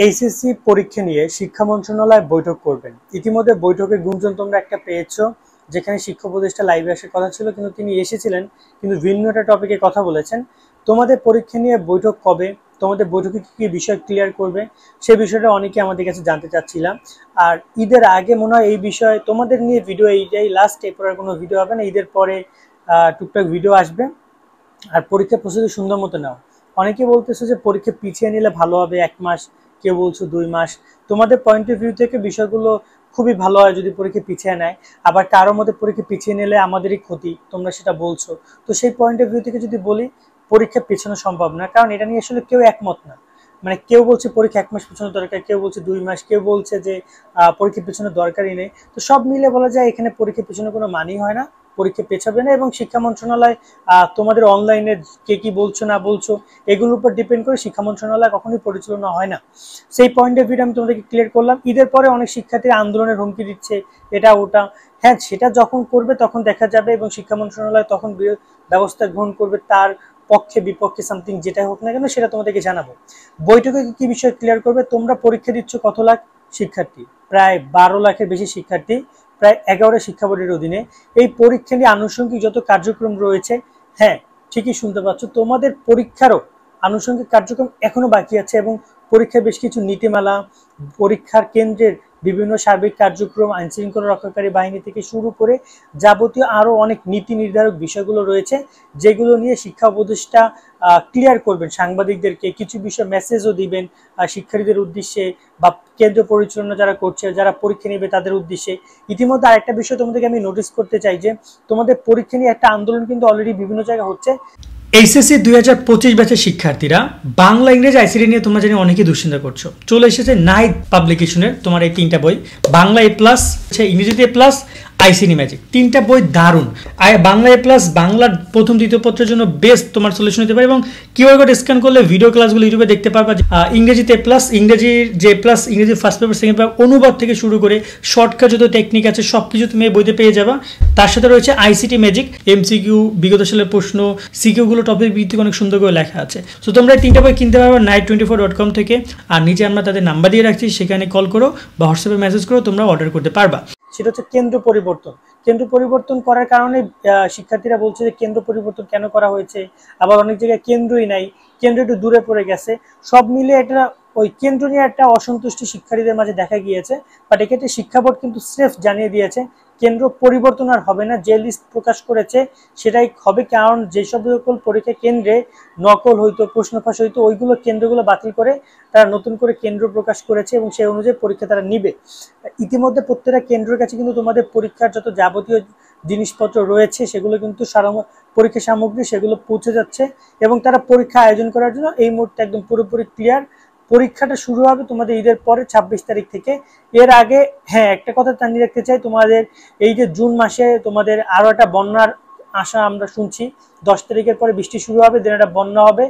HSC পরীক্ষা নিয়ে শিক্ষা মন্ত্রণালয় বৈঠক করবেন। ইতিমধ্যে বৈঠকের গুঞ্জন তোমরা একটা পেয়েছো, যেখানে শিক্ষা উপদেষ্টা লাইভে আসার কথা ছিল, কিন্তু তিনি এসেছিলেন কিন্তু ভিন্ন একটা টপিকে কথা বলেছেন। তোমাদের পরীক্ষা নিয়ে বৈঠক কবে, তোমাদের বৈঠকে কি কি বিষয় ক্লিয়ার করবে, সেই বিষয়টা অনেকে আমাদের কাছে জানতে চাচ্ছিলাম। আর ঈদের আগে মনে হয় এই বিষয়ে তোমাদের নিয়ে ভিডিও, এইটাই লাস্ট, এরপর আর কোনো ভিডিও হবে না। ঈদের পরে টুকটাক ভিডিও আসবে। আর পরীক্ষার প্রস্তুতি সুন্দর মতো নাও। অনেকে বলতেছে যে পরীক্ষা পিছিয়ে নিলে ভালো হবে 1 মাস, কেউ বলছো 2 মাস। তোমাদের পয়েন্ট অফ ভিউ থেকে বিষয়গুলো খুবই ভালো হয় যদি পরীক্ষা পিছিয়ে নেয়। আবার কারোর মধ্যে পরীক্ষা পিছিয়ে নিলে আমাদেরই ক্ষতি, তোমরা সেটা বলছো। তো সেই পয়েন্ট অফ ভিউ থেকে যদি বলি, পরীক্ষা পেছানো সম্ভব না, কারণ এটা নিয়ে আসলে কেউ একমত না। মানে কেউ বলছে পরীক্ষা 1 মাস পেছানো দরকার, কেউ বলছে 2 মাস, কেউ বলছে যে পরীক্ষা পেছানোর দরকারই নেই। তো সব মিলে বলা যায় এখানে পরীক্ষা পেছানোর কোনো মানেই হয় না, পরীক্ষা পেছাবে না। এবং শিক্ষা মন্ত্রণালয় তোমাদের অনলাইনে কে কি বলছো না বলছো, এগুলোর উপর ডিপেন্ড করে শিক্ষা মন্ত্রণালয় কখনোই পরিচালনা হয় না। সেই পয়েন্ট অফ ভিউটা আমি তোমাদেরকে ক্লিয়ার করলাম। ঈদের পরে অনেক শিক্ষার্থীরা আন্দোলনের হুমকি দিচ্ছে, এটা ওটা। হ্যাঁ, সেটা যখন করবে তখন দেখা যাবে, এবং শিক্ষা মন্ত্রণালয় তখন ব্যবস্থা গ্রহণ করবে, তার পক্ষে বিপক্ষে সামথিং যেটা হোক না কেন সেটা তোমাদেরকে জানাবো। বৈঠকে কি বিষয় ক্লিয়ার করবে, তোমরা পরীক্ষা দিচ্ছ কত লাখ শিক্ষার্থী, প্রায় 12 লাখের বেশি শিক্ষার্থী, প্রায় 11টা শিক্ষা বোর্ডের অধীনে। এই পরীক্ষা নিয়ে আনুষঙ্গিক যত কার্যক্রম রয়েছে, হ্যাঁ ঠিকই শুনতে পাচ্ছ, তোমাদের পরীক্ষারও আনুষঙ্গিক কার্যক্রম এখনো বাকি আছে। এবং পরীক্ষার বেশ কিছু নীতিমালা, পরীক্ষার কেন্দ্রের বিভিন্ন সার্বিক কার্যক্রম, আইন শৃঙ্খলা রক্ষাকারী বাহিনী থেকে শুরু করে যাবতীয় আরো অনেক নীতি নির্ধারক বিষয়গুলো রয়েছে, যেগুলো নিয়ে শিক্ষা উপদেষ্টা ক্লিয়ার করবেন সাংবাদিকদেরকে। কিছু বিষয় মেসেজও দিবেন শিক্ষার্থীদের উদ্দেশ্যে, বা কেন্দ্র পরিচালনা যারা করছে, যারা পরীক্ষা নেবে তাদের উদ্দেশ্যে। ইতিমধ্যে আরেকটা বিষয় তোমাদেরকে আমি নোটিস করতে চাই, যে তোমাদের পরীক্ষা নিয়ে একটা আন্দোলন কিন্তু অলরেডি বিভিন্ন জায়গায় হচ্ছে। এইচএসসি 2025 ব্যাচের শিক্ষার্থীরা বাংলা ইংরেজি আইসিটি নিয়ে তোমরা জানি অনেকেই দুশ্চিন্তা করছো। চলে এসেছে নাইট পাবলিকেশনের তোমার এই 3টা বই, বাংলা A+, ইংরেজিতে A+, আইসিটি ম্যাজিক। 3টা বই দারুণ। বাংলা A+, বাংলার প্রথম দ্বিতীয় পত্রের জন্য বেস্ট তোমার সলিউশন হতে পারে, এবং কিউআর কোড স্ক্যান করলে ভিডিও ক্লাসগুলো ইউটিউবে দেখতে পারবা। ইংরেজিতে A+, ইংরেজির যে প্লাস, ইংরেজি ফার্স্ট পেপার সেকেন্ড পেপার, অনুবাদ থেকে শুরু করে শর্টকাট যত টেকনিক আছে সব কিছু তুমি এই বইতে পেয়ে যাবা। তার সাথে রয়েছে আইসিটি ম্যাজিক, এমসিকিউ, বিগত সালের প্রশ্ন, সিকিউগুলো টপিক ভিত্তিক অনেক সুন্দর করে লেখা আছে। তো তোমরা এই 3টা বই কিনতে পারবে night24.com থেকে। আর নিচে আমরা তাদের নাম্বার দিয়ে রাখছি, সেখানে কল করো বা হোয়াটসঅ্যাপে মেসেজ করো, তোমরা অর্ডার করতে পারবা। সেটা হচ্ছে কেন্দ্র পরিবর্তন। কেন্দ্র পরিবর্তন করার কারণে শিক্ষার্থীরা বলছে যে কেন্দ্র পরিবর্তন কেন করা হয়েছে, আবার অনেক জায়গায় কেন্দ্রই নাই, কেন্দ্র একটু দূরে পড়ে গেছে। সব মিলে এটা ওই কেন্দ্র নিয়ে একটা অসন্তুষ্টি শিক্ষার্থীদের মাঝে দেখা গিয়েছে। বাট এক্ষেত্রে শিক্ষা বোর্ড কিন্তু স্রেফ জানিয়ে দিয়েছে কেন্দ্র পরিবর্তন আর হবে না, যে লিস্ট প্রকাশ করেছে সেটাই হবে। কারণ যেসব সকল পরীক্ষা কেন্দ্রে নকল হইতো, প্রশ্ন ফাঁস হইতো, ওইগুলো কেন্দ্রগুলো বাতিল করে তারা নতুন করে কেন্দ্র প্রকাশ করেছে, এবং সেই অনুযায়ী পরীক্ষা তারা নিবে। ইতিমধ্যে প্রত্যেকটা কেন্দ্রের কাছে কিন্তু তোমাদের পরীক্ষার যত যাবতীয় জিনিসপত্র রয়েছে, সেগুলো কিন্তু পরীক্ষা সামগ্রী সেগুলো পৌঁছে যাচ্ছে, এবং তারা পরীক্ষা আয়োজন করার জন্য এই মুহূর্তে একদম পুরোপুরি ক্লিয়ার। পরীক্ষাটা শুরু হবে তোমাদের ঈদের পরে 26 তারিখ থেকে। এর আগে হ্যাঁ একটা কথা জানিয়ে রাখতে চাই, তোমাদের এই যে জুন মাসে তোমাদের আরো একটা বন্যার আশা আমরা শুনছি। 10 তারিখের পরে বৃষ্টি শুরু হবে, দেন একটা বন্যা হবে,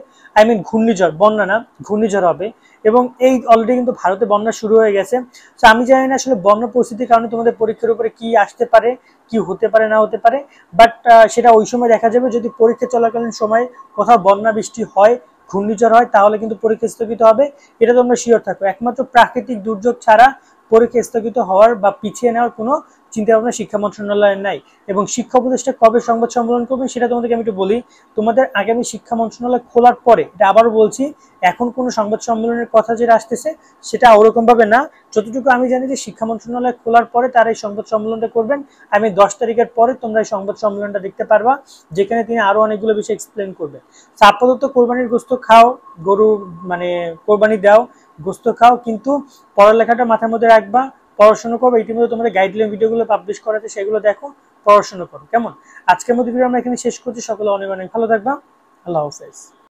ঘূর্ণিঝড়, বন্যা না ঘূর্ণিঝড় হবে। এবং এই অলরেডি কিন্তু ভারতে বন্যা শুরু হয়ে গেছে। তো আমি জানি না আসলে বন্যা পরিস্থিতির কারণে তোমাদের পরীক্ষার উপরে কি আসতে পারে, কি হতে পারে না হতে পারে। বাট সেটা ওই সময় দেখা যাবে। যদি পরীক্ষা চলাকালীন সময় কোথাও বন্যা বৃষ্টি হয়, ঘূর্ণিঝড় হয়, তাহলে কিন্তু পরীক্ষা স্থগিত হবে, এটা তোমরা শিওর থাকো। একমাত্র প্রাকৃতিক দুর্যোগ ছাড়া পরীক্ষা স্থগিত হওয়ার বা পিছিয়ে নেওয়ার কোনো চিন্তা ভাবনা শিক্ষা মন্ত্রণালয়ের নাই। এবং শিক্ষা উপদেষ্টা কবে সংবাদ সম্মেলন করবেন সেটা তোমাদেরকে আমি একটু বলি। তোমাদের আগামী শিক্ষা মন্ত্রণালয় খোলার পরে, এটা আবারও বলছি, এখন কোনো সংবাদ সম্মেলনের কথা যেটা আসতেছে সেটা ওরকম ভাবে না। যতটুকু আমি জানি যে শিক্ষা মন্ত্রণালয় খোলার পরে তারা এই সংবাদ সম্মেলনটা করবেন। আমি 10 তারিখের পরে তোমরা এই সংবাদ সম্মেলনটা দেখতে পারবা, যেখানে তিনি আরো অনেকগুলো বিষয় এক্সপ্লেন করবেন। আপাতত কোরবানির গোস্ত খাও, গরু মানে কোরবানি দাও, গোস্ত খাও, কিন্তু পড়ালেখাটা মাথার মধ্যে রাখবা, পড়াশোনা করবো। ইতিমধ্যে তোমাদের গাইডলাইন ভিডিওগুলো পাবলিশ করাতে, সেগুলো দেখো, পড়াশোনা করো। কেমন? আজকের মতো ভিডিও আমরা এখানে শেষ করছি। সকলে অনেক অনেক ভালো থাকবা। আল্লাহ হাফেজ।